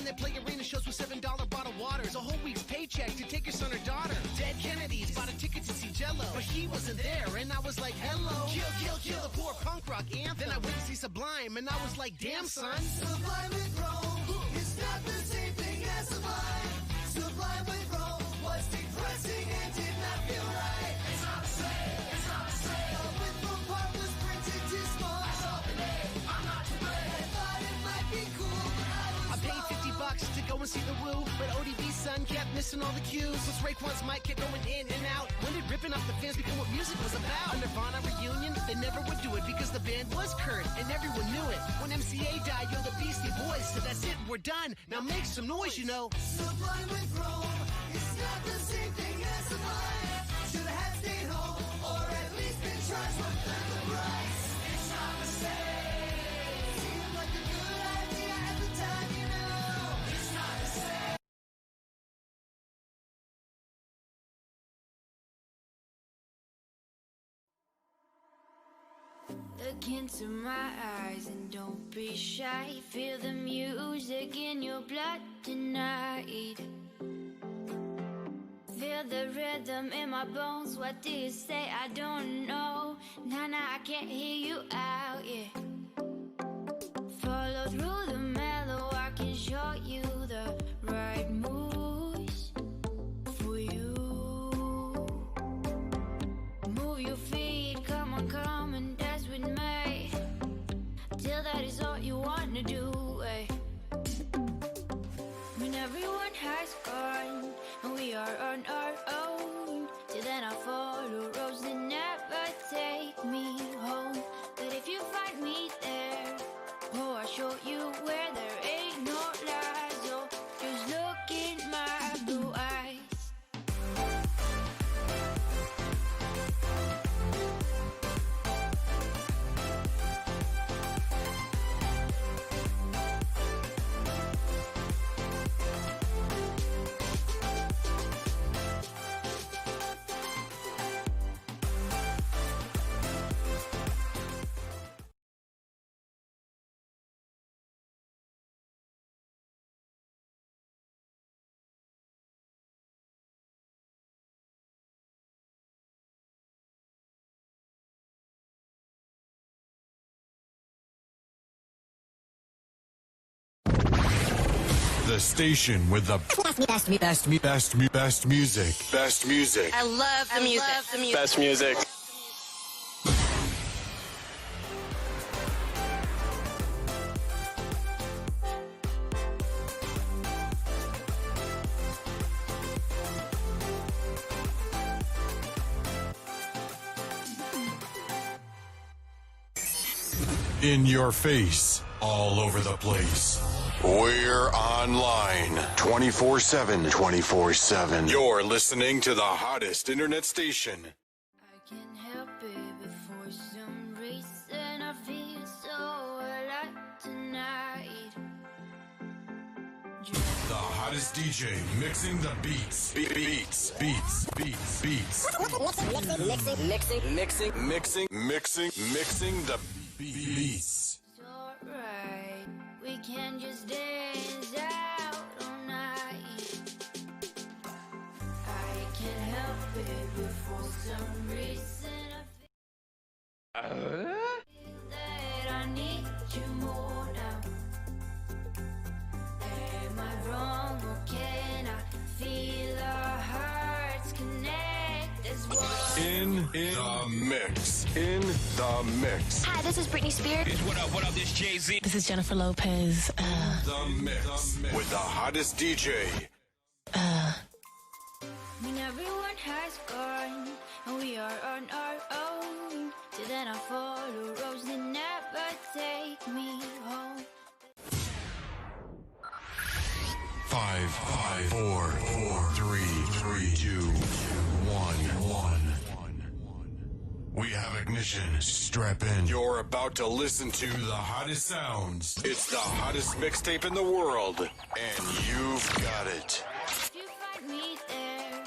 when they play arena shows with $7 bottled waters. A whole week's paycheck to take your son or daughter. Dead Kennedys bought a ticket to see Jello, but he wasn't there, and I was like, hello. Kill, kill, kill the poor punk rock anthem. Then I went to see Sublime, and I was like, damn, son. Sublime with Rome, it's not the same thing as Sublime. Sublime with Rome was depressing and did not feel right. It's not the same, it's not the same. The Withrow part was printed too small. I saw the name, I'm not to blame. I thought it might be cool, but I paid $50 to go and see the Woo, but ODB's son kept missing all the cues. Plus Raekwon's mic kept going in and out. When did ripping off the fans become what music was about? A Nirvana reunion, they never would do it because the band was current and everyone knew it. When MCA died, you're the Beastie Boys, so that's it, we're done. Now make some noise, you know. Sublime with Rome, it's not the same thing as Sublime. Should have had stayed home, or at least been charged with the price. It's not the same. Seemed like a good idea at the time, you know. It's not the same. Look into my eyes and don't be shy. Feel the music in your blood tonight. Feel the rhythm in my bones. What do you say? I don't know. Nah, I can't hear you out, yeah. Follow through the mellow, I can show you the right moves for you. Move your feet, come and dance with me. Till that is all you wanna do, eh? When everyone has gone and we are on our own, till then I follow roads that never take me home. But if you find me there, oh, I'll show you where there ain't no lies. Oh, just look in my blue eyes. The station with the best music. Best music. I love the music. Best music. In your face, all over the place. We're online 24/7. 24/7. You're listening to the hottest internet station. I can't help it, but for some reason I feel so alive tonight. The hottest DJ mixing the beats. Beats. Mixing the beats. It's alright, we can just dance out all night. I can't help it, but for some reason I feel that I need you more now. Am I wrong, or can I feel our hearts connect as one? In the mix. In the mix. Hi, this is Britney Spears. What up, this Jay-Z. This is Jennifer Lopez. The mix. With the hottest DJ. When everyone has gone and we are on our own, till then I follow roads that never take me home. 5, 4, 3, 2, 1. We have ignition. Strap in. You're about to listen to the hottest sounds. It's the hottest mixtape in the world, and you've got it. If you find me there,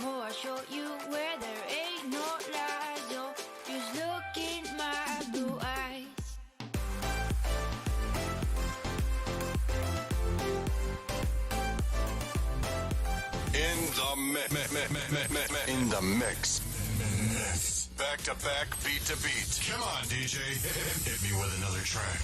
oh, I'll show you where there ain't no lies. Oh, just look in my blue eyes. In the mix. Back to back, beat to beat. Come on, DJ. Hit me with another track.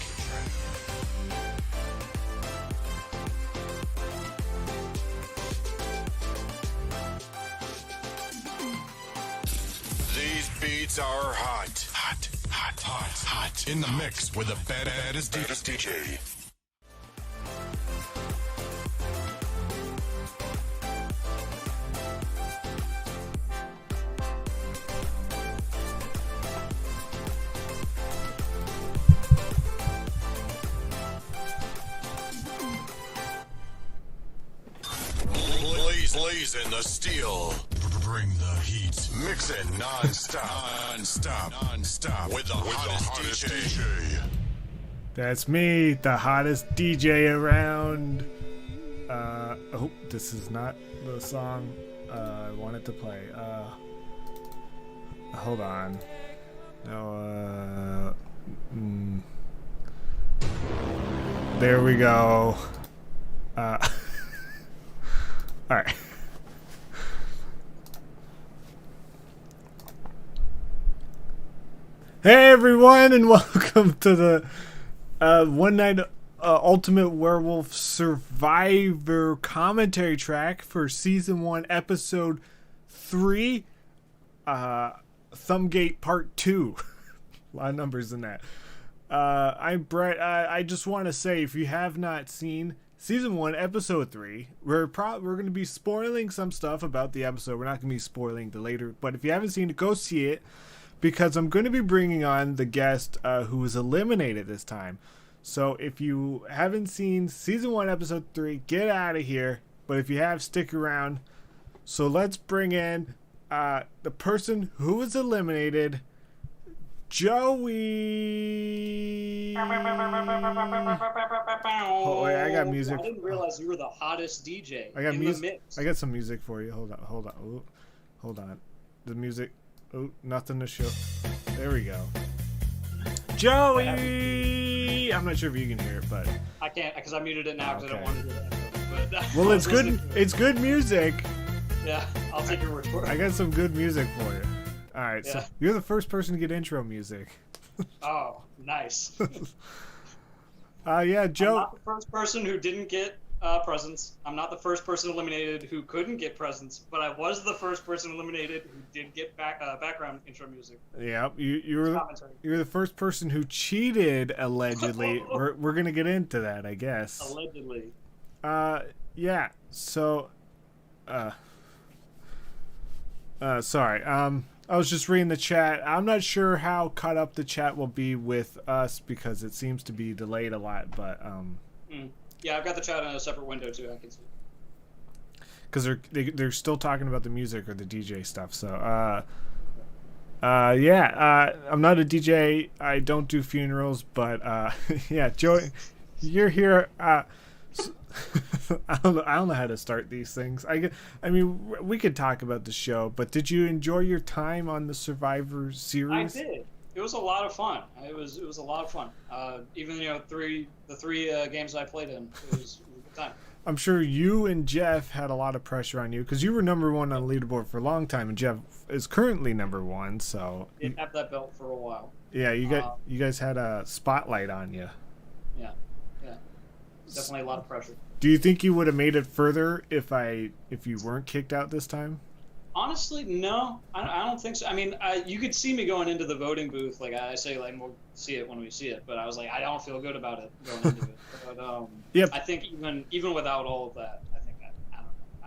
These beats are hot. Hot. In the mix with the baddest DJ. Blazing the steel. Bring the heat. Mix it non-stop with the hottest DJ. That's me, the hottest DJ around. Oh, this is not the song I wanted to play. Hold on. No, there we go. Alright. Hey everyone, and welcome to the One Night Ultimate Werewolf Survivor commentary track for Season 1, Episode 3, Thumbgate Part 2. A lot of numbers in that. I'm Brett. I just want to say, if you have not seen Season 1, Episode 3, we're going to be spoiling some stuff about the episode. We're not going to be spoiling the later, but if you haven't seen it, go see it, because I'm going to be bringing on the guest who was eliminated this time. So if you haven't seen Season 1, Episode 3, get out of here. But if you have, stick around. So let's bring in the person who was eliminated, Joey. Oh, wait, I got music. I didn't realize you were the hottest DJ. I got in music. the mix. I got some music for you. Hold on. Ooh, hold on. The music. Oh, nothing to show. There we go. Joey. I'm not sure if you can hear it, but I can't because I muted it now because I don't Okay. want to do that. But, well, it's good. It's good music. Yeah, I'll take your word for I it. got some good music for you. All right, so Yeah. you're the first person to get intro music. Oh, nice. Yeah, I'm Joe. not the first person who didn't get presents. I'm not the first person eliminated who couldn't get presents, but I was the first person eliminated who did get background intro music. Yeah, you're Commentary. the first person who cheated allegedly. we're gonna get into that, I guess. Allegedly. Yeah. So, sorry. I was just reading the chat. I'm not sure how caught up the chat will be with us because it seems to be delayed a lot, but Yeah, I've got the chat in a separate window too. I can see. because they're still talking about the music or the DJ stuff. So, yeah. I'm not a DJ. I don't do funerals, but yeah, Joey, you're here. I don't know how to start these things. I mean, we could talk about the show, but did you enjoy your time on the Survivor series? I did. It was a lot of fun. It was a lot of fun. Even the three games I played in, it was a good time. I'm sure you and Jeff had a lot of pressure on you because you were number one on the leaderboard for a long time, and Jeff is currently number one. So Didn't have that belt for a while. yeah, you guys had a spotlight on you. Yeah. Definitely a lot of pressure. Do you think you would have made it further if you weren't kicked out this time? Honestly, no. I don't think so. I mean, you could see me going into the voting booth. Like I say, like we'll see it when we see it. But I was like, I don't feel good about it going into it. But Yep. I think even without all of that, I don't know.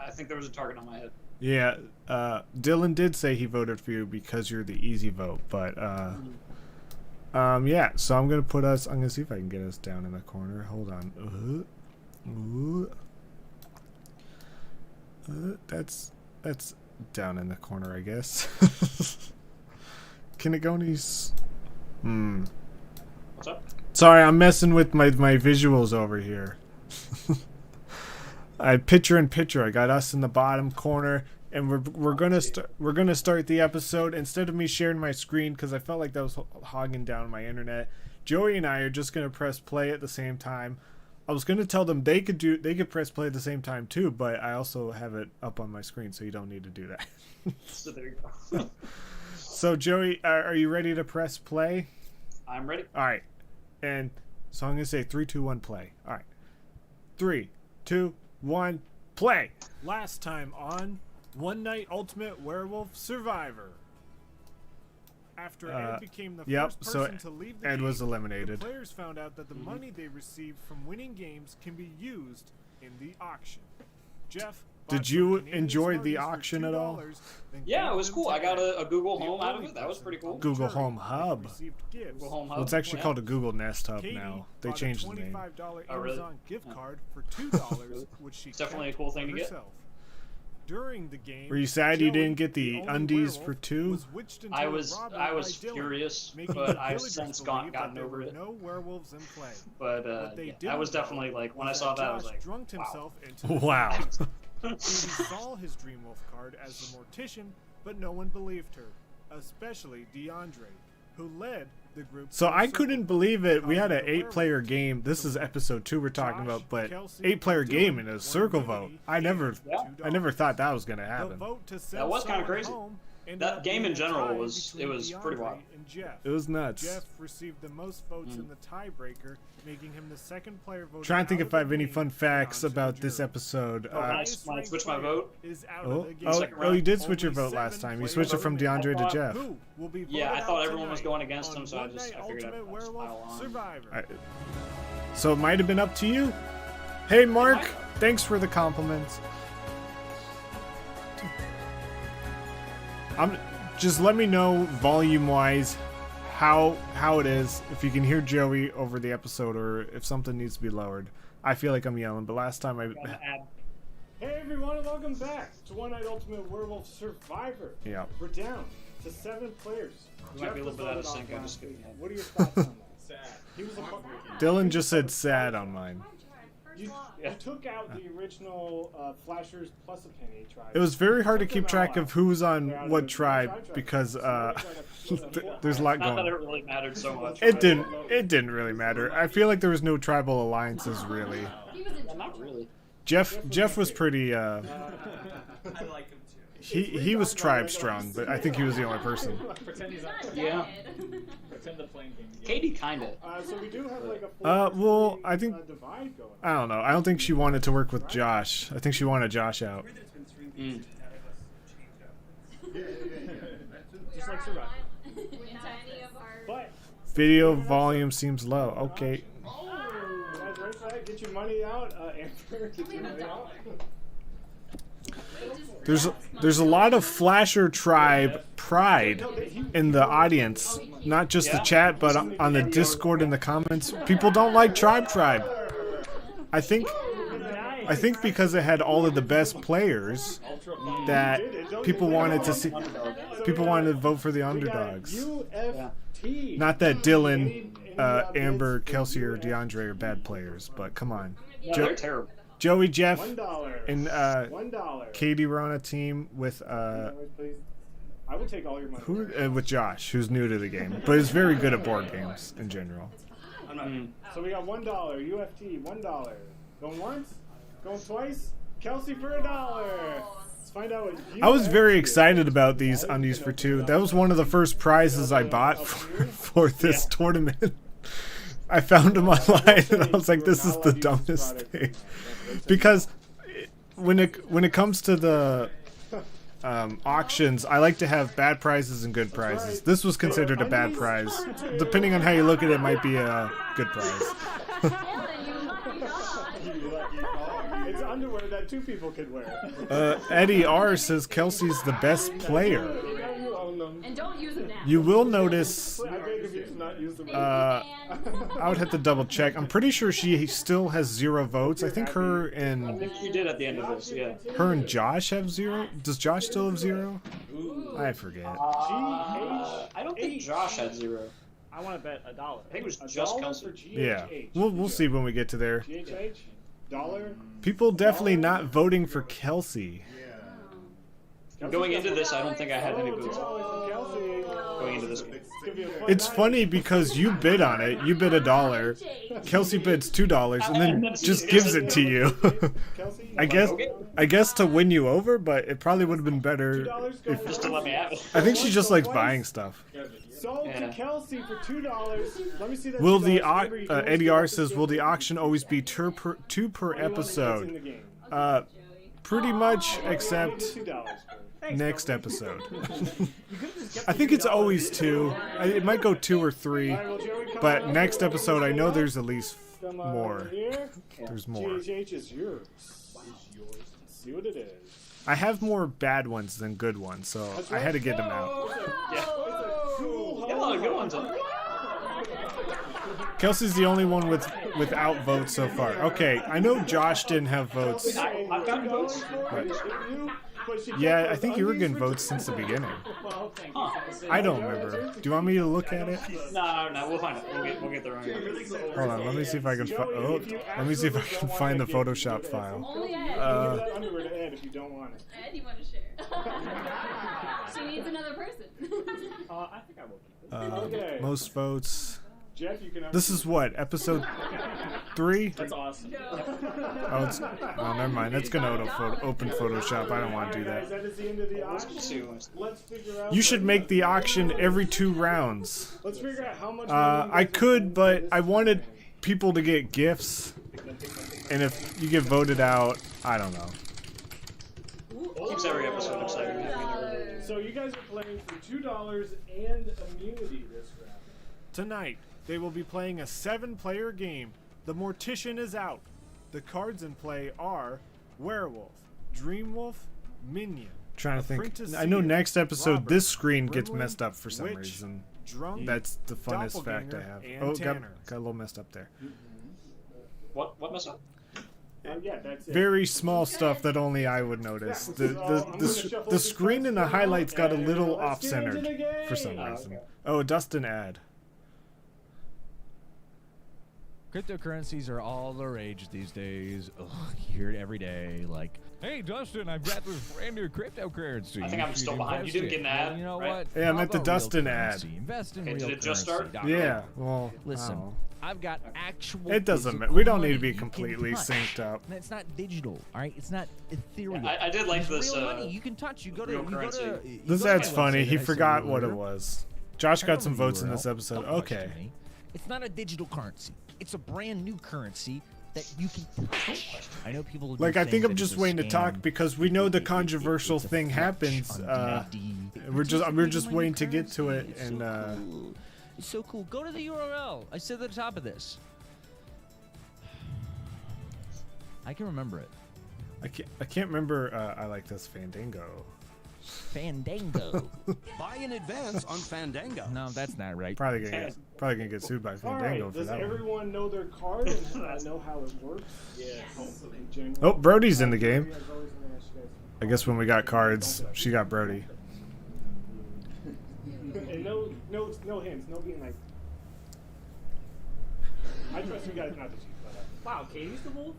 I think there was a target on my head. Yeah, Dylan did say he voted for you because you're the easy vote, but yeah. So I'm gonna see if I can get us down in the corner. Hold on. That's down in the corner, I guess. Can it go any? What's up? Sorry, I'm messing with my visuals over here. I picture in picture. I got us in the bottom corner, and we're gonna start the episode. Instead of me sharing my screen because I felt like that was hogging down my internet, Joey and I are just gonna press play at the same time. I was gonna tell them they could press play at the same time too, but I also have it up on my screen, so you don't need to do that. So there you go. So Joey, are you ready to press play? I'm ready. All right, and so I'm gonna say 3, 2, 1, play. All right, 3, 2, 1, play. Last time on One Night Ultimate Werewolf Survivor. After Ed became the first person to leave the Ed game, was eliminated. Mm-hmm. The players found out that the money they received from winning games can be used in the auction. Jeff, did you enjoy the auction at all? Yeah, it was cool. I got a Google Home out of it. That was pretty cool. Google Home Hub. Google Home Hub. Well, it's actually called a Google Nest Hub now. They changed the name. Oh, really? Amazon gift card for $2, which she It's definitely a cool thing to get. During the game, were you sad you didn't get the undies for $2? I was furious, but I've since gotten over it. No werewolves in play. But I was definitely like, when I saw that, I was like, wow. Wow. He saw his dream wolf card as the mortician, but no one believed her, especially DeAndre, who led the group. So I couldn't believe it. We had an 8-player game. This is episode 2 we're talking about, but 8-player game in a circle vote. I never thought that was gonna happen. That was kind of crazy. That game in general was pretty wild. It was nuts. Jeff received the most votes in the tiebreaker, making him the second player voted. Trying to think if I have any fun facts about this episode. Can I switch my vote? Oh, you did switch your vote last time. You switched it from DeAndre to Jeff. Yeah, I thought everyone was going against him, so I figured I'd just pile on. So it might have been up to you. Hey, Mark, thanks for the compliments. Just let me know volume-wise how it is, if you can hear Joey over the episode or if something needs to be lowered. I feel like I'm yelling, but last time Hey everyone, and welcome back to One Night Ultimate Werewolf Survivor. Yeah. We're down to 7 players. Might be a little bit out of sync. I'm just kidding. What are your thoughts on that? Sad. He was a Dylan just said sad on mine. You took out the original Flashers plus a penny tribe. It was very hard to keep track of who's on what tribe because there's a lot going on. Not that it really mattered so much. It didn't really matter. I feel like there was no tribal alliances really. Not really. Jeff was pretty I like him too. he was tribe strong, but I think he was the only person. Yeah. Pretend the playing game. Katie kinda. So we do have like a well, I think divide going on. I don't know. I don't think she wanted to work with Josh. I think she wanted Josh out. Just like Survivor. But Video volume seems low. Okay. guys, ready for that? Get your money out, Amber. Get your money out. There's a lot of Flasher tribe pride in the audience, not just the chat, but on the Discord and the comments. People don't like tribe. I think because it had all of the best players that people wanted to vote for the underdogs. Not that Dylan, Amber, Kelsey, or DeAndre are bad players, but come on. They're terrible. Joey, Jeff, $1. and $1. Katie were on a team with I will take all your money. with Josh, who's new to the game, but is very good at board games in general. So we got $1. UFT $1. Going once? Going twice? Kelsey for $1. Let's find out what I was very excited about these undies for $2. That was one of the first prizes I bought for this tournament. I found them online and I was like, this is the dumbest thing. Because when it comes to the auctions, I like to have bad prizes and good prizes. This was considered a bad prize. Depending on how you look at it, it might be a good prize. It's underwear that 2 people could wear. Eddie R says Kelsey's the best player. And don't use them now. You will notice. I beg of you to not use them. I would have to double check. I'm pretty sure she still has 0 votes. I think her I and think you did at the end of this, yeah. her and Josh have 0. Does Josh still have 0? I forget. I don't think Josh had 0. I want to bet $1. I think it was just Kelsey. Yeah, we'll see when we get to there. GHH? $1? People definitely not voting for Kelsey. Going into this, I don't think I had any boots. $2 from Kelsey. Going into this game. It's funny because you bid on it. You bid $1. Kelsey bids $2 and then just gives it to you. I guess to win you over, but it probably would have been better if Just to let me have it. I think she just likes buying stuff. Sold to Kelsey for $2. Let me see that. Will the $2. Eddie R says, will the auction always be two per episode? Pretty much, except next episode. I think it's always 2. It might go 2 or 3, but next episode I know there's at least more. There's more. GHH is yours. Let's see what it is. I have more bad ones than good ones, so I had to get them out. Yeah. Got a lot of good ones on there. Kelsey's the only one without votes so far. Okay, I know Josh didn't have votes. I've gotten votes. Yeah, I think you were getting votes since the beginning. I don't remember. Do you want me to look at it? No, we'll find it. We'll get the wrong one. Hold on, let me see if I can. Let me see if I can find the Photoshop file. Only Ed. Underwear to Ed if you don't want it. Ed, you want to share? She needs another person. I think I will keep it. Okay. Most votes. Jeff, you can This is what, episode 3? That's awesome. Oh, never mind. That's gonna open Photoshop. I don't want to do that. That is the end of the auction. Let's figure out. You should make the auction every 2 rounds. Let's figure out how much. I could, but I wanted people to get gifts, and if you get voted out, I don't know. Keeps every episode exciting. So you guys are playing for $2 and immunity this round. Tonight, they will be playing a 7-player game. The Mortician is out. The cards in play are Werewolf, Dreamwolf, Minion. Trying to think. I know next episode this screen gets messed up for some reason. Drunk, that's the funnest fact I have. Oh, got a little messed up there. What messed up? Yeah, that's it. Very small stuff that only I would notice. The screen in the highlights got a little off-centered for some reason. Oh, a Dustin ad. Cryptocurrencies are all the rage these days. Ugh, you hear it every day. Like, hey, Dustin, I've got this brand new cryptocurrency. I think I'm still behind. You didn't get an ad, you know right? what? Yeah, I meant the Dustin ad. Invest in Okay, real did it just start? currency. Yeah, well, Listen, I don't know. I've got actual. It doesn't matter. physical We don't need to money be you can completely touch. synced up. And it's not digital, all right? It's not ethereal. I did like It's this. real money you can touch. You go to. real You go currency. to. This ad's funny. He forgot what it was. Josh got some votes in this episode. Okay. It's not a digital currency. It's a brand new currency that you can touch. I know people. will Like, be I saying think I'm that just it's a waiting to talk scam. because we know the controversial It's a thing fetch happens. on DFD. We're just waiting to get to it, It's and so cool. It's so cool. Go to the URL. I said at the top of this. I can remember it. I can't remember. I like this Fandango. Fandango. Buy in advance on Fandango. No, that's not right. Probably gonna get sued by All Fandango right, for does that one. everyone know their card and know how it works? Yeah. Oh, Brody's in the game. I guess when we got cards, she got Brody. And no hints, no being like. I trust you guys not to cheat, but. Wow, Katie's the wolf?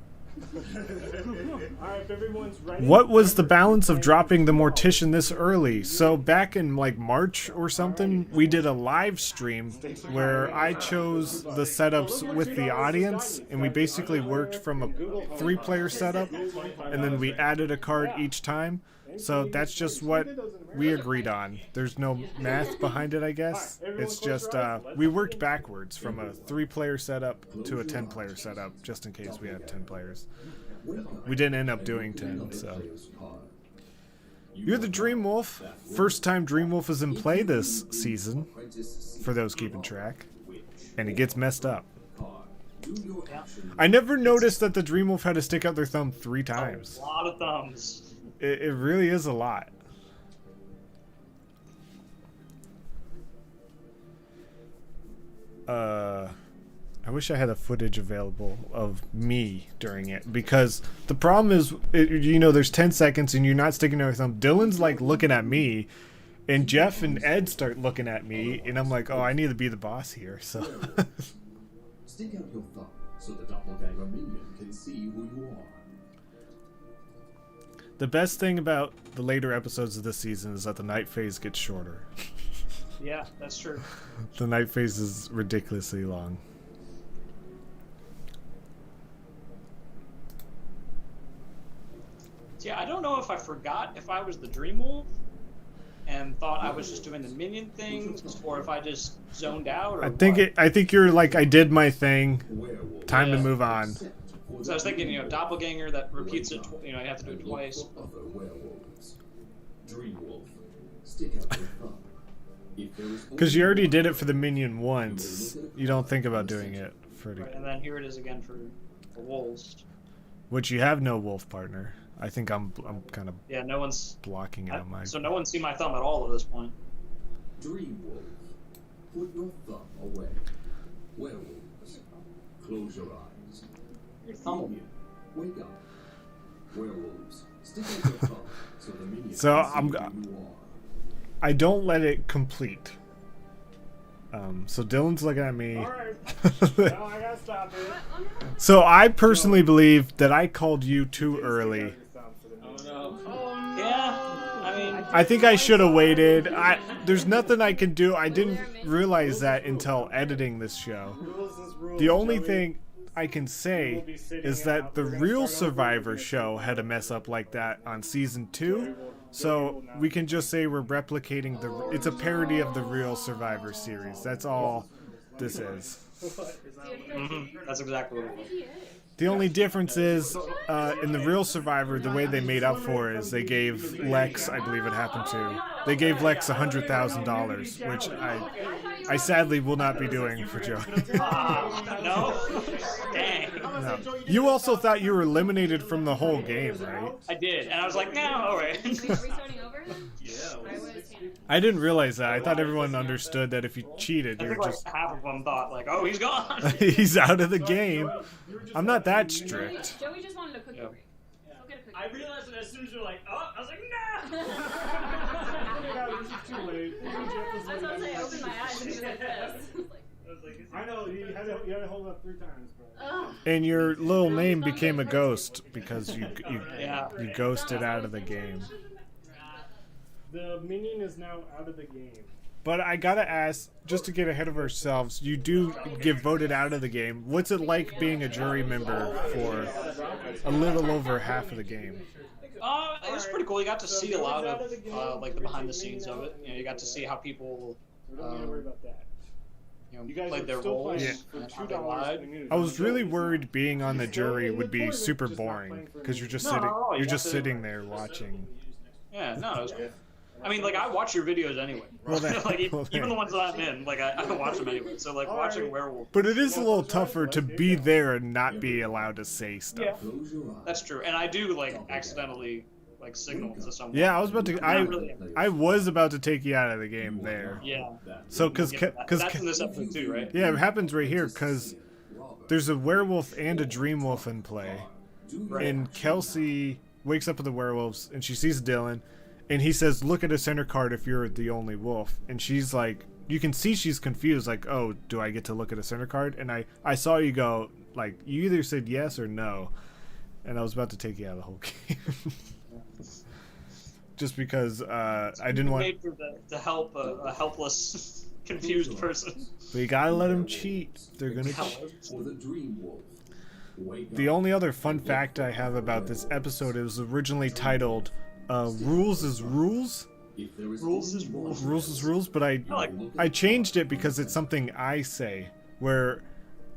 Alright, if everyone's ready. What was the balance of dropping the Mortician this early? So back in like March or something, we did a live stream where I chose the setups with the audience, and we basically worked from a 3-player setup, and then we added a card each time. So that's just what we agreed on. There's no math behind it, I guess. It's just we worked backwards from a 3-player setup to a 10-player setup, just in case we had 10 players. We didn't end up doing 10, so. You're the Dreamwolf. First time Dreamwolf is in play this season, for those keeping track. And it gets messed up. I never noticed that the Dreamwolf had to stick out their thumb 3 times. A lot of thumbs. It really is a lot. I wish I had a footage available of me during it, because the problem is, you know, there's 10 seconds and you're not sticking out your thumb. Dylan's like looking at me, and Jeff and Ed start looking at me, and I'm like, oh, I need to be the boss here. So. Stick out your thumb so the doppelganger minion can see who you are. The best thing about the later episodes of this season is that the night phase gets shorter. Yeah, that's true. The night phase is ridiculously long. Yeah, I don't know if I forgot if I was the Dream Wolf and thought I was just doing the minion things, or if I just zoned out. Or I think you're like, I did my thing. Time to move on. So I was thinking, doppelganger that repeats it. You have to do it twice. Dream Wolf, stick out your thumb. Because you already did it for the minion once. You don't think about doing it for the... Right, and then here it is again for the wolves. Which you have no wolf partner. I think I'm kind of no one's blocking it on my... So no one's seen my thumb at all at this point. Dream Wolf, put your thumb away. Werewolves, close your eyes. Your thumb. Minion, wake up. Werewolves, stick out your thumb so the minion So can see who you are. I don't let it complete. So Dylan's looking at me. Alright. Now I gotta stop it. So I personally believe that I called you too early. Yeah, I mean... I think I should have waited. There's nothing I can do. I didn't realize that until editing this show. The only thing I can say is that the real Survivor show had a mess up like that on season 2. So we can just say we're replicating it's a parody of the real Survivor series. That's all this is. That's exactly what it is. The only difference is, in the real Survivor, the way they made up for it is they gave Lex, I believe it happened to, they gave Lex $100,000, which I sadly will not be doing for Joe. No? Dang. No. You also thought you were eliminated from the whole game, right? I did, and I was like, no, alright. I didn't realize that. I thought everyone understood that if you cheated, I you were think just... like half of them thought, like, oh, he's gone. He's out of the game. I'm not that strict. Joey just wanted a cookie break. I realized it as soon as you were like, oh, I was like, nah! This is too late. That's what I'm saying. I opened my eyes and he was like this. I know, you had to hold up 3 times, bro. And your little name became a ghost because you Yeah. ghosted out of the game. The minion is now out of the game. But I gotta ask, just to get ahead of ourselves, you do get voted out of the game. What's it like being a jury member for a little over half of the game? It was pretty cool. You got to see a lot of like the behind the scenes of it. You got to see how people played their roles. And how they lied. I was really worried being on the jury would be super boring because you're just sitting there watching. Yeah, no, it was cool. I mean, like, I watch your videos anyway. Well, Even the ones that I'm in, like, I watch them anyway. So, like, watching Werewolf. But it is a little tougher to be there and not be allowed to say stuff. Yeah, that's true. And I do, like, accidentally, like, signal to someone. Yeah, I was about to take you out of the game there. Yeah. So, because that's in this episode too, right? Yeah, it happens right here because there's a werewolf and a dream wolf in play. Right. And Kelsey wakes up with the werewolves and she sees Dylan. And he says, look at a center card if you're the only wolf. And she's like, you can see she's confused, like, oh, do I get to look at a center card? And I saw you go, like, you either said yes or no. And I was about to take you out of the whole game. Just because I didn't want... to help a helpless, confused person. But you gotta let them cheat. They're gonna cheat. The only other fun fact I have about this episode, it was originally titled... Rules is Rules? Rules is Rules. Rules is Rules, but I changed it because it's something I say, where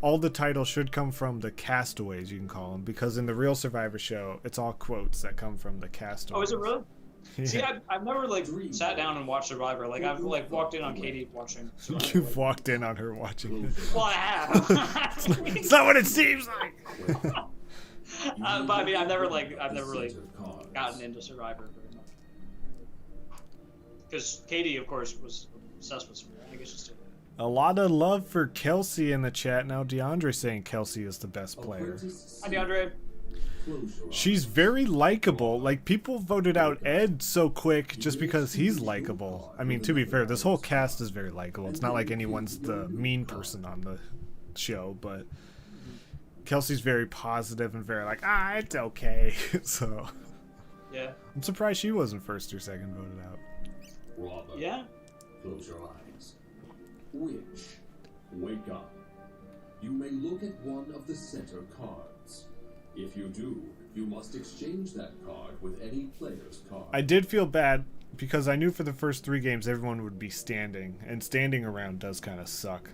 all the titles should come from the castaways, you can call them, because in the real Survivor show, it's all quotes that come from the castaways. Oh, is it really? Yeah. See, I've never, like, sat down and watched Survivor. Like, I've, like, walked in on Katie watching Survivor. You've walked in on her watching it. Well, I have. It's not what it seems like! But I mean, I've never really gotten into Survivor very much. Because Katie, of course, was obsessed with Survivor. I guess she's still. A lot of love for Kelsey in the chat. Now DeAndre saying Kelsey is the best player. Hi, DeAndre. She's very likable. Like, people voted out Ed so quick just because he's likable. I mean, to be fair, this whole cast is very likable. It's not like anyone's the mean person on the show, but Kelsey's very positive and very like, it's okay. So I'm surprised she wasn't first or second voted out. Yeah. Close your eyes. Witch, wake up. You may look at one of the center cards. If you do, you must exchange that card with any player's card. I did feel bad because I knew for the first 3 games everyone would be standing, and standing around does kind of suck.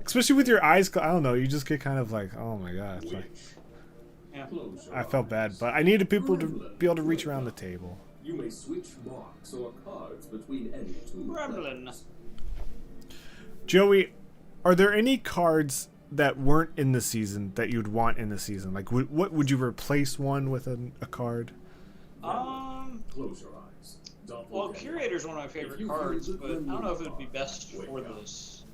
Especially with your eyes, I don't know, you just get kind of like, oh my god. Like, I felt bad, but I needed people to be able to reach around the table. You may switch marks or cards between any 2 players. Joey, are there any cards that weren't in the season that you'd want in the season? Like, what would you replace one with a card? Close your eyes. Well, Curator's one of my favorite cards, but I don't know if it would be best for this.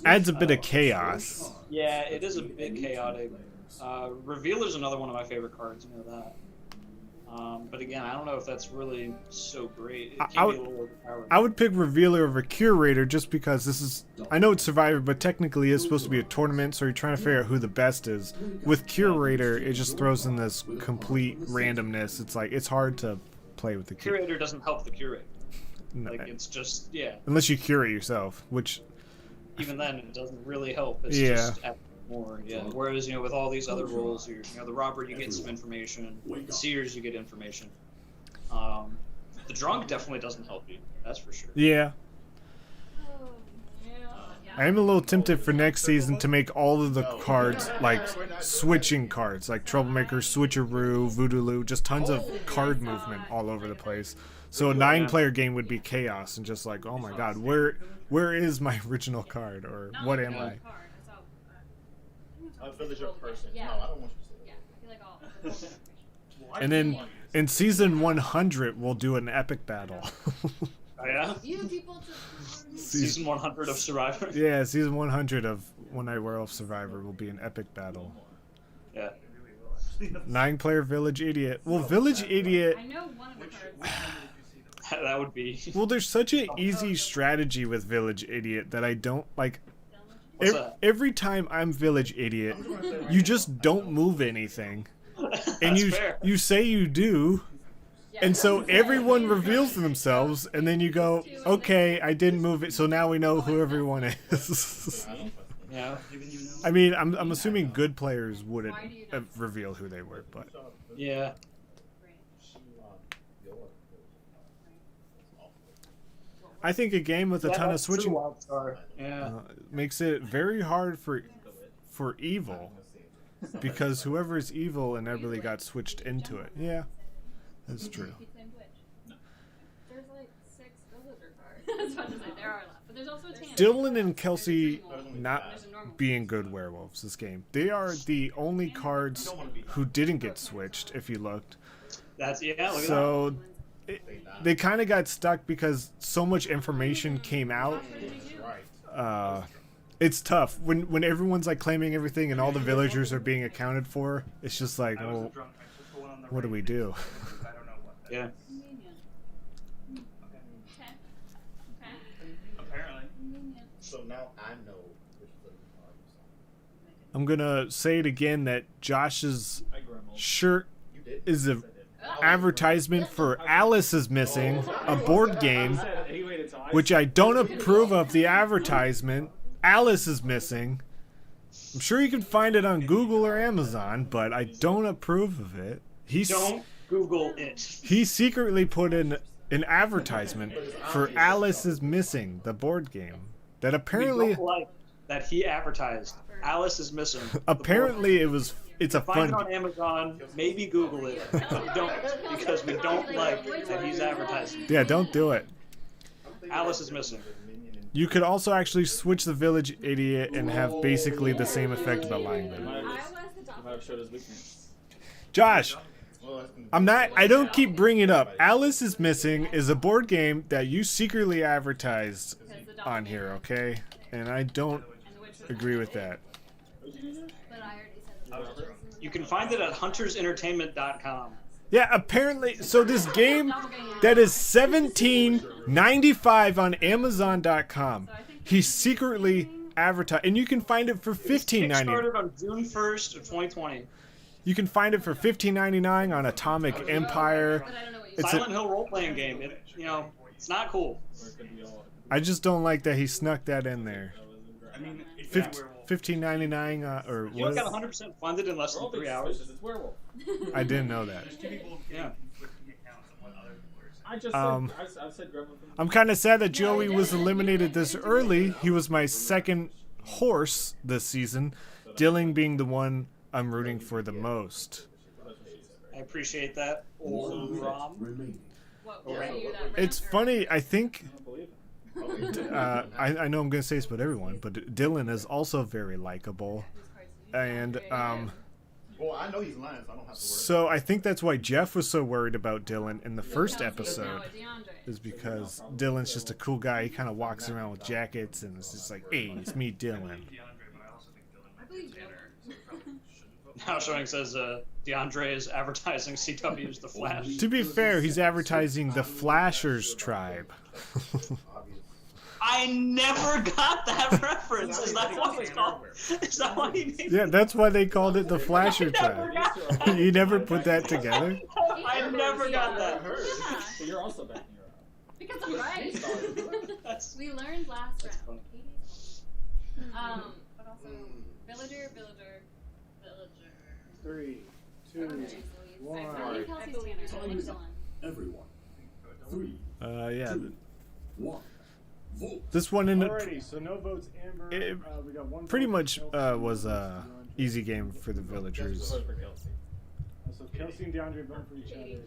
Adds a bit of chaos. Yeah, it is a bit chaotic. Revealer's another one of my favorite cards, you know that. But again, I don't know if that's really so great. It can be a little overpowered. I would pick Revealer over Curator just because this is... I know it's Survivor, but technically it's supposed to be a tournament, so you're trying to figure out who the best is. With Curator, it just throws in this complete randomness. It's like, it's hard to play with the Curator. Curator doesn't help the curate. No. Like, it's just, yeah. Unless you curate yourself, which... Even then, it doesn't really help. It's yeah. just more, yeah. Whereas, you know, with all these other roles, you know, the robber, you get some information. The seers, you get information. The drunk definitely doesn't help you. That's for sure. Yeah. I am a little tempted for next season to make all of the cards like switching cards, like Troublemaker, Switcheroo, Voodoo, just tons of card movement all over the place. So a 9-player game would be chaos and just like, oh my god, where is my original card, or what am I? A villager person. No, I don't want you to say that. And then in season 100, we'll do an epic battle. Oh, yeah? Season 100 of Survivor? Yeah, season 100 of One Night Werewolf Survivor will be an epic battle. Yeah. 9-player Village Idiot. Well, Village Idiot... I know one of the cards. That would be... Well, there's such an easy strategy with Village Idiot that I don't, like... Every time I'm Village Idiot, you just don't move anything. And you say you do... And so everyone reveals themselves, and then you go, okay, I didn't move it, so now we know who everyone is. Yeah. I mean, I'm assuming good players wouldn't reveal who they were, but... Yeah. I think a game with a ton of switching makes it very hard for evil, because whoever is evil inevitably got switched into it. Yeah. That's true. There's like 6 villager cards. That's what there are a lot. But there's also Dylan and Kelsey not being good werewolves this game. They are the only cards who didn't get switched, if you looked. That's, yeah, look so they kind of got stuck because so much information came out. It's tough. When everyone's like claiming everything and all the villagers are being accounted for, it's just like, well, what do we do? Yeah. Apparently. So now I know which I'm gonna say it again that Josh's shirt is an advertisement for Alice is Missing, a board game, which I don't approve of the advertisement. Alice is Missing. I'm sure you can find it on Google or Amazon, but I don't approve of it. Don't Google it. He secretly put in an advertisement for Alice is Missing, the board game. That apparently... We don't like that he advertised. Alice is Missing. Apparently it's a Find fun... it on Amazon, maybe Google it. But don't, because we don't like that he's advertising. Yeah, don't do it. Alice is Missing. You could also actually switch the Village Idiot and have basically the same effect about lying. Josh, I don't keep bringing it up. Alice is Missing is a board game that you secretly advertised on here, okay? And I don't agree with that. You can find it at huntersentertainment.com. Yeah, apparently, so this game that is $17.95 on Amazon.com, he secretly advertised, and you can find it for $15.99. Started on June 1st of 2020. You can find it for $15.99 on Atomic Empire. Silent Hill role-playing game. It's not cool. I just don't like that he snuck that in there. I mean, $15.99 or You what? got 100% funded in less than 3 hours. It's werewolf. I didn't know that. Yeah. I just I said grab them. I'm kind of sad that Joey was eliminated this early. He was my second horse this season, Dylan being the one I'm rooting for the most. I appreciate that. It's funny, I think... I know I'm going to say this about everyone, but Dylan is also very likable. And... well, I know he's lying, so I don't have to worry. So I think that's why Jeff was so worried about Dylan in the first episode, is because Dylan's just a cool guy. He kind of walks around with jackets, and it's just like, hey, it's me, Dylan. Now Showing says DeAndre is advertising CW's The Flash. To be fair, he's advertising the Flashers tribe. I never got that reference. Is that what it's called? Is that why he named Yeah, that's why they called it the Flasher tribe. You never put that together? I never got that. So you're also backing her up. Because I'm right. We learned last round. But also villager. 3, 2, 1. Everyone. 3. Yeah. 1. Vote. This one ended Alrighty, so no votes, Amber. We got one pretty vote much for Kelsey. was a easy game for the villagers. So Kelsey and DeAndre vote for each other.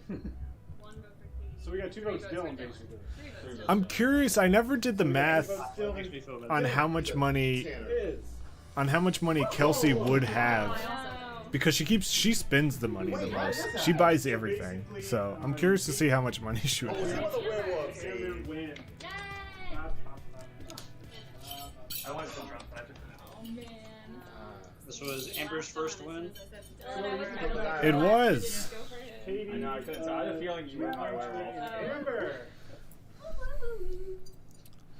So we got 2 votes, Dylan, basically. I'm curious. I never did the math on how much money Kelsey would have, because she spends the money the most. She buys everything. So I'm curious to see how much money she would have. I went to drunk, but I took the nap. This was Amber's first win. It was. I know, I couldn't tell. I had a feeling you went by werewolf. Amber!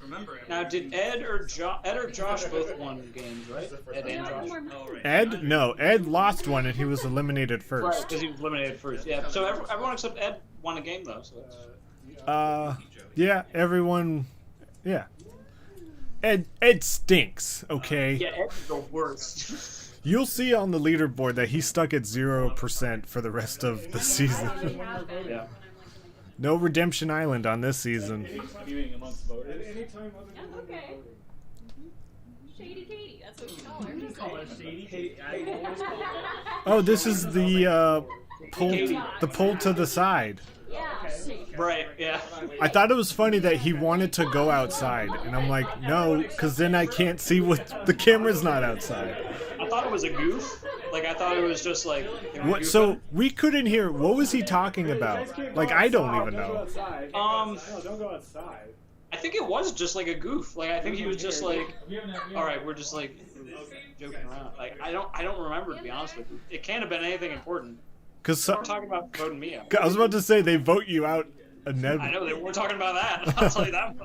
Remember, now did Ed or Josh both won games, right? Ed and Josh. Oh, right. Ed? No, Ed lost one and he was eliminated Right, first. because he was eliminated first. Yeah. So everyone except Ed won a game though. So Yeah, everyone. Yeah. Ed stinks, okay? yeah, Ed's the worst. You'll see on the leaderboard that he's stuck at 0% for the rest of the season. Yeah. No Redemption Island on this season. Viewing amongst voters. Okay. Shady Katie, that's what you call her. You call her Shady Katie. Oh, this is the pull to the side. Right, yeah. I thought it was funny that he wanted to go outside, and I'm like, no, because then I can't see what the camera's not outside. I thought it was a goof. Like, I thought it was just like... What? So we couldn't hear. What was he talking about? Like, I don't even know. Don't go outside. I think it was just like a goof. Like, I think he was just like, all right, we're just like joking around. Like, I don't remember, to be honest with you. It can't have been anything important. Because we're talking about voting me out. I was about to say they vote you out. I know they were talking about that. I'll tell you that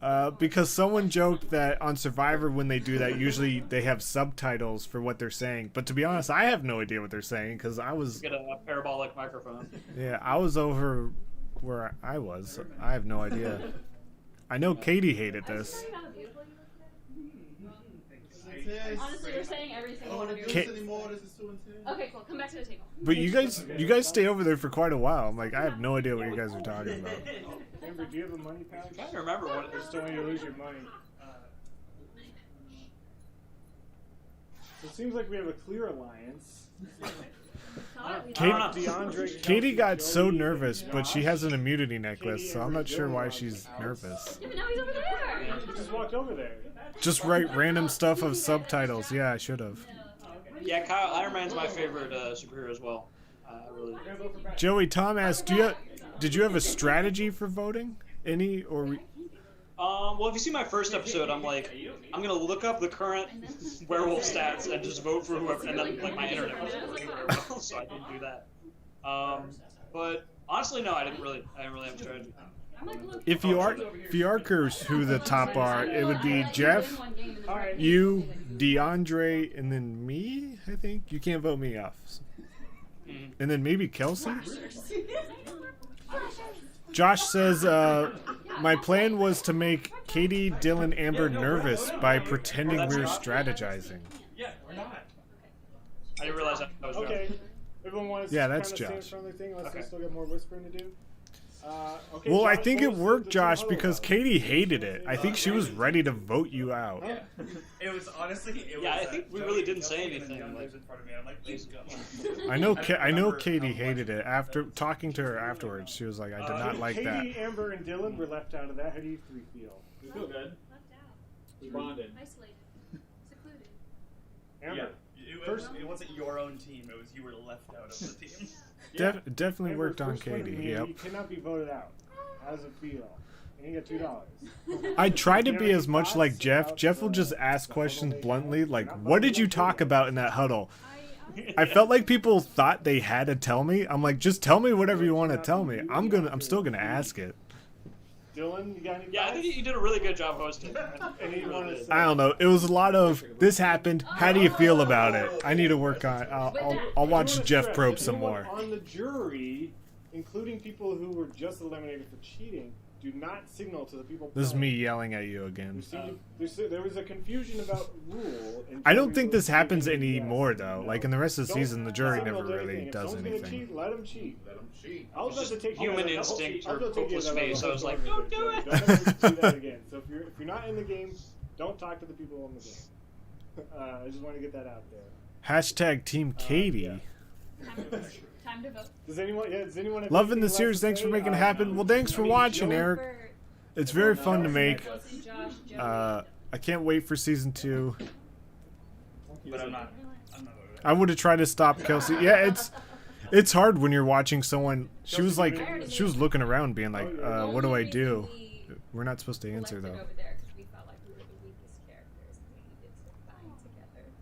much. Because someone joked that on Survivor when they do that, usually they have subtitles for what they're saying. But to be honest, I have no idea what they're saying because I was... Get a parabolic microphone. Yeah, I was over where I was. I have no idea. I know Katie hated this. Honestly, you're saying every single one of your Okay, cool. Come back to the table. But you guys stay over there for quite a while. I'm like, I have no idea what you guys are talking about. Amber, do you have a money pouch? I'm trying to remember what Just don't want you to lose your money. So it seems like we have a clear alliance. Katie got so nervous, but she has an immunity necklace, so I'm not sure why she's nervous. Yeah, but now he's over there. You just walked over there. Just write random stuff of subtitles. Yeah, I should have. Yeah, Kyle Iron Man's my favorite superhero as well. Really. Joey, Tom asked, did you have a strategy for voting? Any or? Well, if you see my first episode, I'm like, I'm gonna look up the current werewolf stats and just vote for whoever, and then like my internet wasn't working very well, so I didn't do that. But honestly, no, I didn't really have a strategy. If you are who the top are, it would be Jeff, you, DeAndre, and then me. I think you can't vote me off, and then maybe Kelsey. Josh says My plan was to make Katie, Dylan, Amber nervous by pretending we were strategizing. Yeah, we're not. I didn't realize that was Okay. Everyone wants Yeah, to that's kind of Josh. say a friendly thing unless we still got more whispering to do. Okay, Well, I Josh, think what it was worked, the Josh, huddle because about? Katie hated it. I think she was ready to vote you out. Yeah. It was honestly. It Yeah, was, I think we Joey really didn't Kelsey say and then anything, Young like- lives in front of me. I'm like, please go. I know Katie hated it. After talking to her afterwards, she was like, I did not like that. Katie, Amber, and Dylan were left out of that. How do you three feel? We feel good. Left out. We bonded. Isolated. Secluded. Amber. It wasn't your own team. It was you were left out of the team. Definitely Amber, worked on first one of Katie. me, Yep. You cannot be voted out. How does it feel? And you got $2. I try to You be know, as much like Jeff. Jeff will just ask questions bluntly, like, "What did you talk about in that huddle?" I felt like people thought they had to tell me. I'm like, just tell me whatever you want to tell me. I'm still gonna ask it. Dylan, you got any? Yeah, I think you did a really good job hosting. Any you want to say? I don't know. It was a lot of this happened. How do you feel about it? I need to work on. I'll watch Jeff probe some more. On the jury, including people who were just eliminated for cheating, do not signal to the people. This is playing. me yelling at you again. There was a confusion about rule. And I don't jury think this was happens cheating, anymore yes, though. no. Like in the rest of the Don't season, the jury signal never to really anything. If does someone's gonna anything. cheat, let them cheat. Let them cheat. I'll Just just take human you instinct I'll or just take you hopeless as a faith, so I was like, don't do it. Don't ever do that again. So if you're not in the game, don't talk to the people in the game. I just want to get that out there. Hashtag Team Katie. Time to vote. Does anyone have Loving anything the left series. to Thanks say? for making it happen. Well, thanks for watching, Eric. It's very fun to make. I can't wait for season 2. But I'm not. I would have tried to stop Kelsey. Yeah, it's hard when you're watching someone. She was looking around, being like, "What do I do?" We're not supposed to answer though.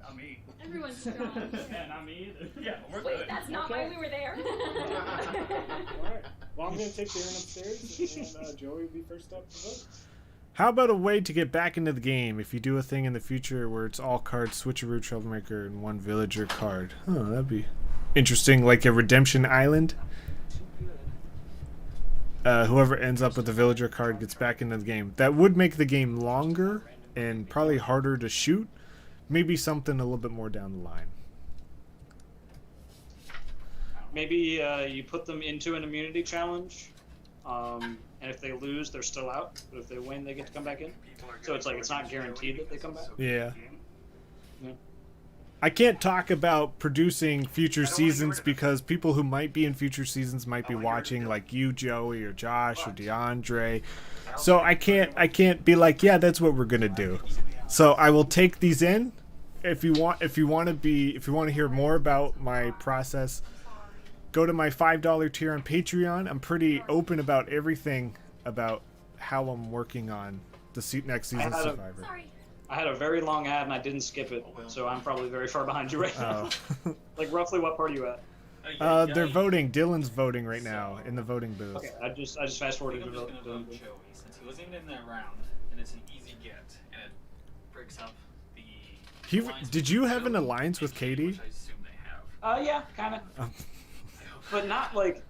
Not me. Everyone's strong. Yeah, not me either. Yeah, we're Wait, good. that's not why we were there. Alright. Well, I'm going to take Darren upstairs, and Joey will be first up to vote. How about a way to get back into the game if you do a thing in the future where it's all cards, switcheroo, troublemaker, and one villager card? Oh, that'd be interesting, like a redemption island. Whoever ends up with the villager card gets back into the game. That would make the game longer and probably harder to shoot. Maybe something a little bit more down the line. Maybe you put them into an immunity challenge, and if they lose, they're still out. But if they win, they get to come back in. So it's like it's not guaranteed that they come back. Yeah. Yeah. I can't talk about producing future seasons because people who might be in future seasons might be watching, like you, Joey, or Josh, or DeAndre. So I can't be like, yeah, that's what we're gonna do. So I will take these in. If you want to hear more about my process, go to my $5 tier on Patreon. I'm pretty open about everything about how I'm working on the next season Survivor. I had a very long ad and I didn't skip it, so I'm probably very far behind you right now. Like roughly, what part are you at? They're voting. Dylan's voting right now in the voting booth. Okay, I just fast forwarded to I'm just the gonna vote Joey since he wasn't in that round, and it's an easy get, and it breaks up the. Did you have an alliance with Katie? Yeah, kind of. But not like,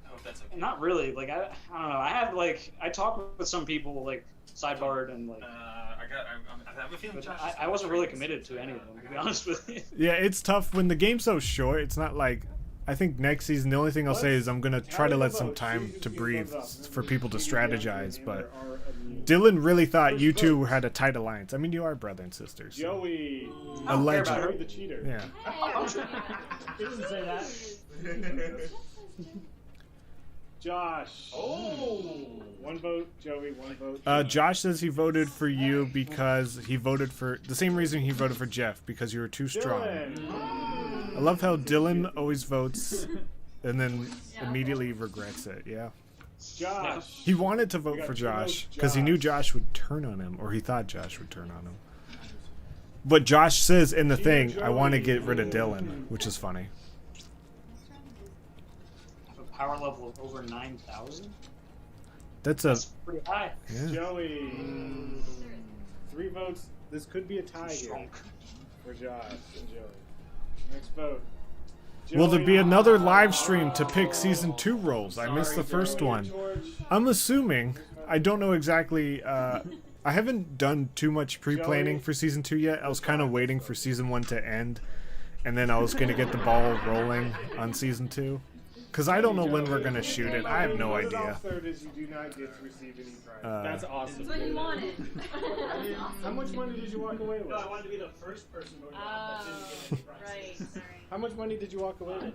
not really. Like I don't know. I talked with some people like sidebarred and like. I have a feeling Josh. I wasn't really committed to any of them, to be honest with you. Yeah, it's tough when the game's so short. It's not like, I think next season the only thing I'll say is I'm gonna try to let some time to breathe for people to strategize. But Dylan really thought you two had a tight alliance. I mean, you are brother and sisters. Joey. Allegedly. Joey the cheater. Yeah. He doesn't say that. Josh. Oh. One vote, Joey. One vote. Josh says he voted for you because he voted for the same reason he voted for Jeff, because you were too strong. I love how Dylan always votes and then immediately regrets it. Yeah. Josh. He wanted to vote for Josh because he knew Josh would turn on him, or he thought Josh would turn on him. But Josh says in the thing, I want to get rid of Dylan, which is funny. Power level of over 9,000. That's pretty high. Yeah. Joey. 3 votes. This could be a tie here for Josh and Joey. Next vote. Will there be another live stream to pick season 2 roles? I missed the first one. I'm assuming. I don't know exactly. I haven't done too much pre-planning for season 2 yet. I was kind of waiting for season 1 to end, and then I was gonna get the ball rolling on season 2. Because I don't know when we're going to shoot it. I have no idea. That's awesome. That's what you wanted. How much money did you walk away with? No, I wanted to be the first person voted off that didn't get any prizes. Right, sorry. How much money did you walk away with?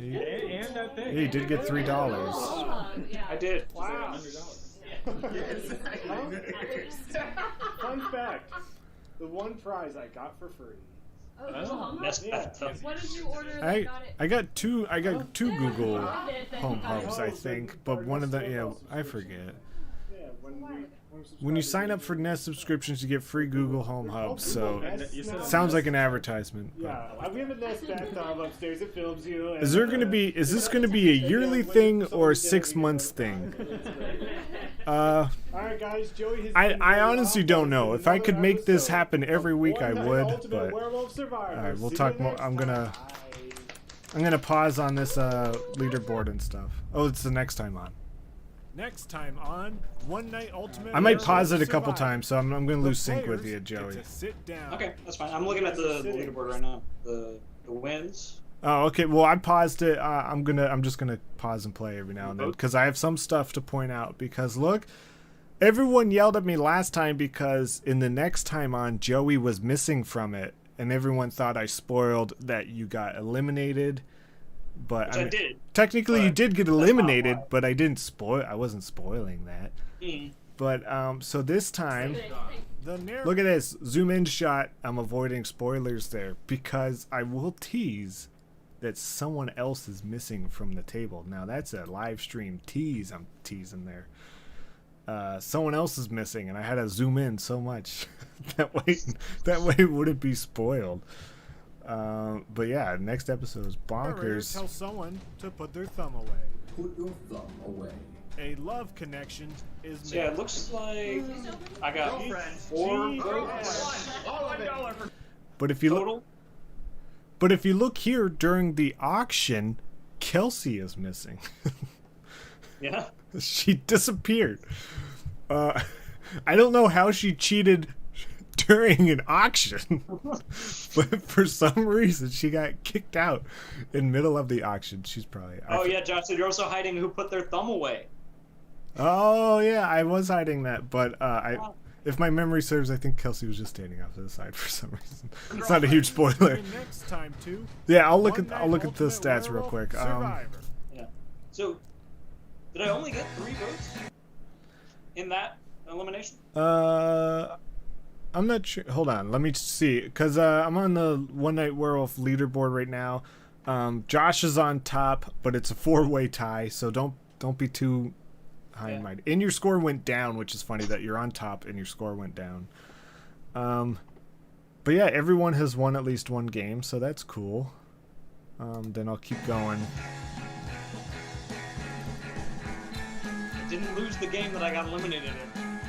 And that thing. He did get $3. I did. Wow. Fun fact: the one prize I got for free. What did you order that got it? I got two Google Home Hubs, I think, but one of them, I forget. When you sign up for Nest subscriptions, you get free Google Home Hubs. So sounds like an advertisement. Yeah, we have a Nest bathtub upstairs. It films you. Is this going to be a yearly thing or a 6 months thing? All right, guys. Joey has I honestly don't know. If I could make this happen every week, I would. But all right, we'll talk more. I'm gonna pause on this leaderboard and stuff. Oh, it's the next time on. Next time on One Night Ultimate. I might pause it a couple times, so I'm gonna lose sync with you, Joey. Okay, that's fine. I'm looking at the leaderboard right now. The wins. Oh, okay. Well, I paused it. I'm just gonna pause and play every now and then because I have some stuff to point out. Because look, everyone yelled at me last time because in the next time on, Joey was missing from it, and everyone thought I spoiled that you got eliminated. But I did. Technically, you did get eliminated, but I didn't spoil. I wasn't spoiling that. But so this time, look at this zoom in shot. I'm avoiding spoilers there because I will tease that someone else is missing from the table. Now that's a live stream tease. I'm teasing there. Someone else is missing, and I had to zoom in so much that way it wouldn't be spoiled. But yeah, next episode is bonkers. Tell someone to put their thumb away. Put your thumb away. A love connection is made. Yeah, it looks like I got 4 votes. But if you look here during the auction, Kelsey is missing. Yeah. She disappeared. I don't know how she cheated during an auction, but for some reason she got kicked out in middle of the auction. She's probably. Oh yeah, Josh, so you're also hiding who put their thumb away. Oh yeah, I was hiding that, but if my memory serves, I think Kelsey was just standing off to the side for some reason. It's not a huge spoiler. Next time too. Yeah, I'll look at the stats real quick. Yeah. So, did I only get 3 votes in that elimination? I'm not sure. Hold on, let me see, because I'm on the One Night Werewolf leaderboard right now. Josh is on top, but it's a 4-way tie, so don't be too high and mighty. And your score went down, which is funny that you're on top and your score went down. But yeah, everyone has won at least one game, so that's cool. Then I'll keep going. I didn't lose the game that I got eliminated in.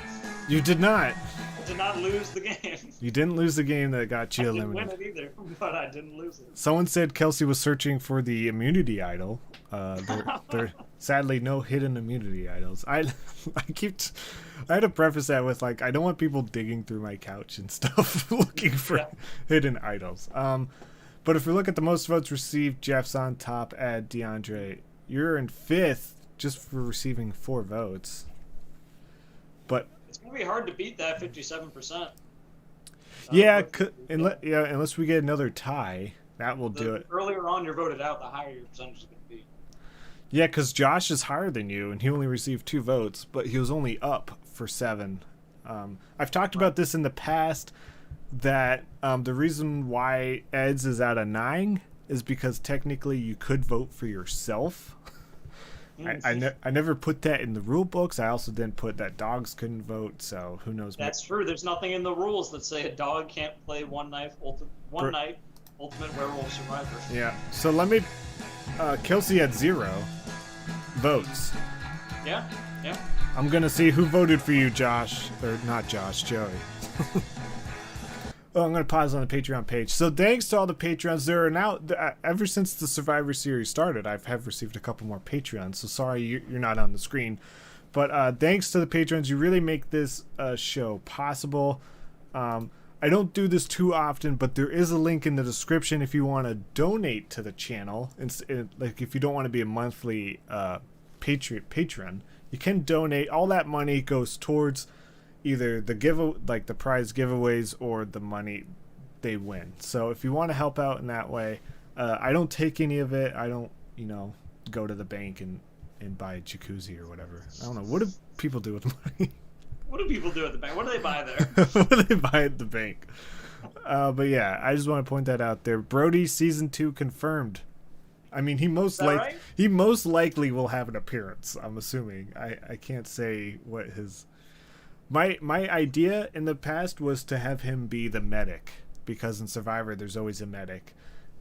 You did not. I did not lose the game. You didn't lose the game that got you eliminated. I didn't win it either, but I didn't lose it. Someone said Kelsey was searching for the immunity idol. There sadly no hidden immunity idols. I had to preface that with like I don't want people digging through my couch and stuff looking for hidden idols. But if we look at the most votes received, Jeff's on top at DeAndre. You're in 5th just for receiving 4 votes. But it's gonna be hard to beat that 57%. Yeah, unless we get another tie, that will do it. Earlier on, you're voted out, the higher your percentage is going to be. Yeah, because Josh is higher than you, and he only received 2 votes, but he was only up for 7. I've talked about this in the past, that the reason why Ed's is at a 9 is because technically you could vote for yourself. I never put that in the rule books. I also didn't put that dogs couldn't vote, so who knows. That's true. There's nothing in the rules that say a dog can't play One Night Ultimate Werewolf Survivor. Yeah. So let me. Kelsey had 0 votes. Yeah. I'm gonna see who voted for you, Josh, or not Josh, Joey. Oh, I'm going to pause on the Patreon page. So thanks to all the Patreons. There are now, ever since the Survivor series started, I have received a couple more Patreons. So sorry you're not on the screen. But thanks to the patrons, you really make this show possible. I don't do this too often, but there is a link in the description if you want to donate to the channel. Like if you don't want to be a monthly patron, you can donate. All that money goes towards either the the prize giveaways or the money they win. So if you want to help out in that way, I don't take any of it. I don't, go to the bank and buy a jacuzzi or whatever. I don't know. What do people do with money? What do people do at the bank? What do they buy there? What do they buy at the bank? But yeah, I just want to point that out there. Brody season 2 confirmed. I mean, he most likely will have an appearance. I'm assuming. I can't say what his. My idea in the past was to have him be the medic, because in Survivor there's always a medic,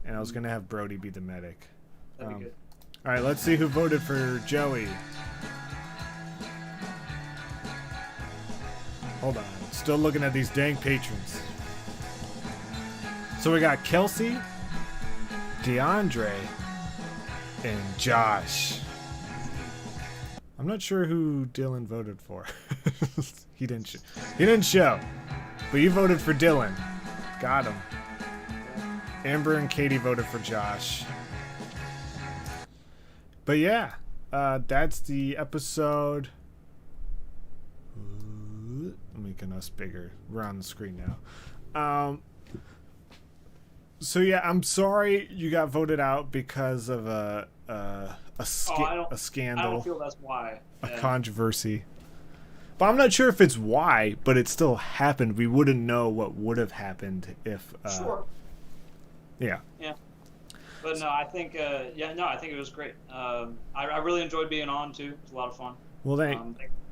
and I was gonna have Brody be the medic. That'd be good. All right, let's see who voted for Joey. Hold on, still looking at these dang patrons. So we got Kelsey, DeAndre, and Josh. I'm not sure who Dylan voted for. He didn't show, but you voted for Dylan. Got him. Amber and Katie voted for Josh. But yeah, that's the episode. I'm making us bigger. We're on the screen now. So yeah, I'm sorry you got voted out because of a scandal. I don't feel that's why. A controversy. But I'm not sure if it's why, but it still happened. We wouldn't know what would have happened if. Sure. Yeah. Yeah. But no, I think I think it was great. I really enjoyed being on too. It was a lot of fun. Well,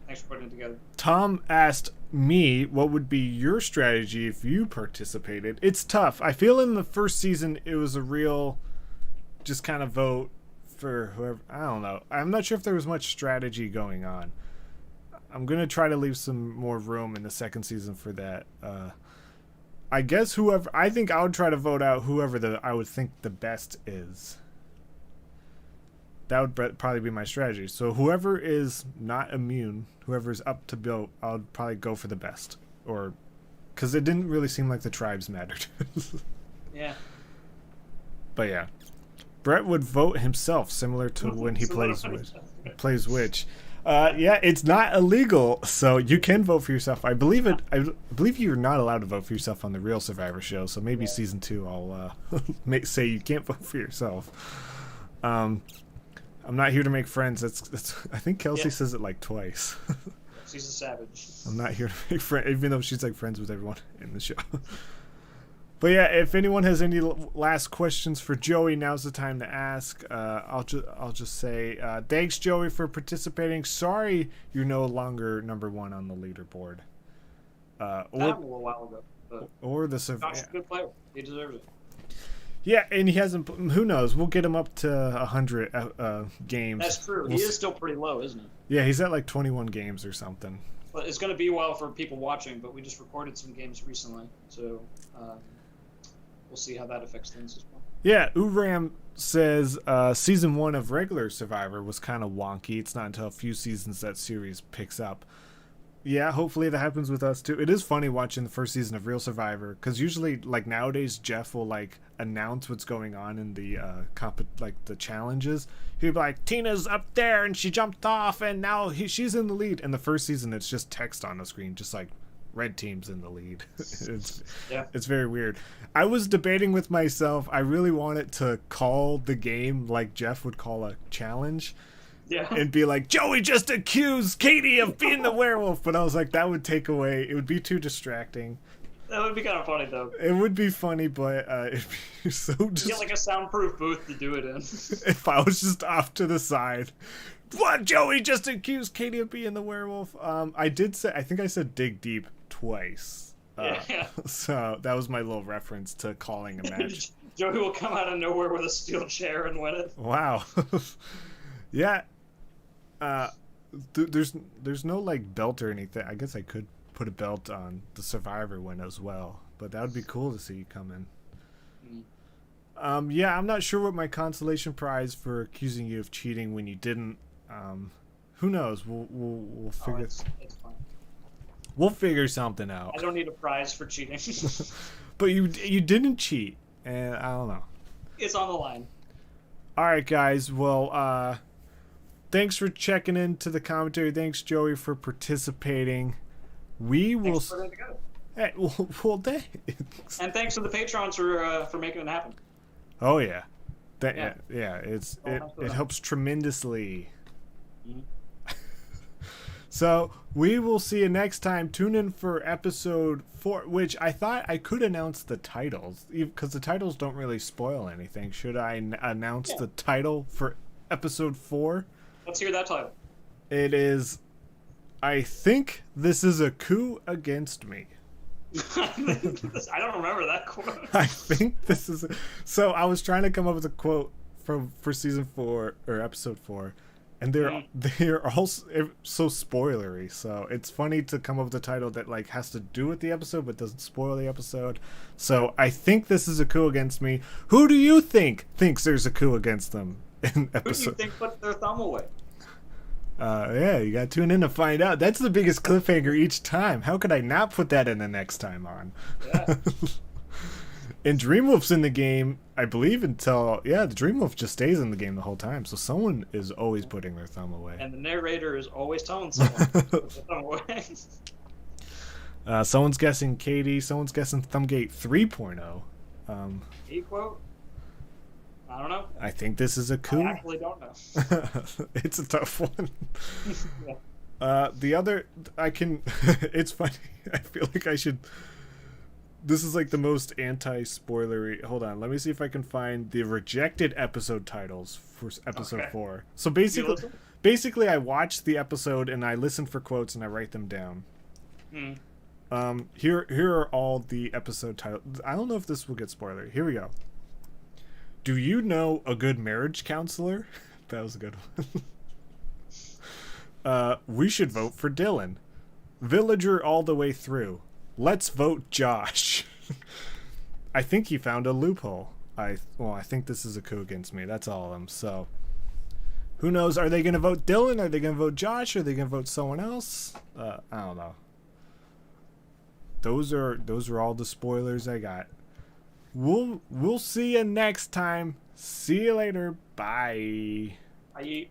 thanks for putting it together. Tom asked me what would be your strategy if you participated. It's tough. I feel in the first season it was a real just kind of vote for whoever. I don't know. I'm not sure if there was much strategy going on. I'm going to try to leave some more room in the second season for that. I guess I think I would try to vote out whoever I would think the best is. That would probably be my strategy. So whoever is not immune, whoever's up to vote, I'll probably go for the best. Or, because it didn't really seem like the tribes mattered. Yeah. But yeah. Brett would vote himself, similar to when he plays Witch. Yeah, it's not illegal, so you can vote for yourself. I believe you're not allowed to vote for yourself on the real Survivor show, so maybe season 2 I'll say you can't vote for yourself. I'm not here to make friends. That's I think Kelsey says it like twice. She's a savage. I'm not here to make friends, even though she's like friends with everyone in the show. But yeah, if anyone has any last questions for Joey, now's the time to ask. I'll just say thanks, Joey, for participating. Sorry you're no longer number 1 on the leaderboard. That was a while ago. Or the Josh is a good player. He deserves it. Yeah, and he hasn't. Who knows? We'll get him up to 100 games. That's true. He is still pretty low, isn't he? Yeah, he's at like 21 games or something. Well, it's going to be a while for people watching, but we just recorded some games recently, so we'll see how that affects things as well. Yeah, Uram says season 1 of regular Survivor was kind of wonky. It's not until a few seasons that series picks up. Yeah, hopefully that happens with us too. It is funny watching the first season of Real Survivor, because usually, like nowadays, Jeff will like announce what's going on in the the challenges. He'll be like, "Tina's up there and she jumped off, and now she's in the lead." And the first season, it's just text on the screen, just like red team's in the lead. It's very weird. I was debating with myself. I really wanted to call the game like Jeff would call a challenge. Yeah. And be like, Joey just accused Katie of being the werewolf. But I was like, that would take away. It would be too distracting. That would be kind of funny, though. It would be funny, but it'd be so get like a soundproof booth to do it in. If I was just off to the side. What? Joey just accused Katie of being the werewolf. I think I said dig deep twice. Yeah. So that was my little reference to calling a match. Joey will come out of nowhere with a steel chair and win it. Wow. Yeah. There's no like belt or anything. I guess I could put a belt on the Survivor win as well, but that would be cool to see you come in. Yeah, I'm not sure what my consolation prize for accusing you of cheating when you didn't Who knows? We'll figure. It's fine. We'll figure something out. I don't need a prize for cheating. But you didn't cheat, and I don't know. It's on the line. All right, guys. Well, thanks for checking into the commentary. Thanks, Joey, for participating. We will. Thanks for putting it together. Hey, well, thanks. And thanks to the patrons for making it happen. Oh yeah, Yeah. it helps tremendously. Mhm. So we will see you next time. Tune in for episode 4, which I thought I could announce the titles because the titles don't really spoil anything. Should I announce the title for episode 4? Let's hear that title. It is, I think this is a coup against me. I don't remember that quote. I think this is. So I was trying to come up with a quote for season 4 or episode 4, and they're all so spoilery. So it's funny to come up with a title that like has to do with the episode but doesn't spoil the episode. So I think this is a coup against me. Who do you think thinks there's a coup against them in episode? Who do you think put their thumb away? Yeah, you gotta tune in to find out. That's the biggest cliffhanger each time. How could I not put that in the next time on? Yeah. And Dreamwolf's in the game, I believe, until the Dreamwolf just stays in the game the whole time. So someone is always putting their thumb away. And the narrator is always telling someone to put their thumb away. Someone's guessing Katie. Someone's guessing Thumbgate 3.0. E quote? I don't know. I think this is a coup. I actually don't know. It's a tough one. Yeah. The other, I can. It's funny. I feel like I should. This is like the most anti-spoilery. Hold on, let me see if I can find the rejected episode titles for episode 4. So basically, I watch the episode and I listen for quotes and I write them down. Here are all the episode titles. I don't know if this will get spoilery. Here we go. Do you know a good marriage counselor? That was a good one. We should vote for Dylan. Villager all the way through. Let's vote Josh. I think he found a loophole. I think this is a coup against me. That's all of them. So, who knows? Are they going to vote Dylan? Are they going to vote Josh? Are they going to vote someone else? I don't know. Those are all the spoilers I got. We'll see you next time. See you later. Bye. Bye.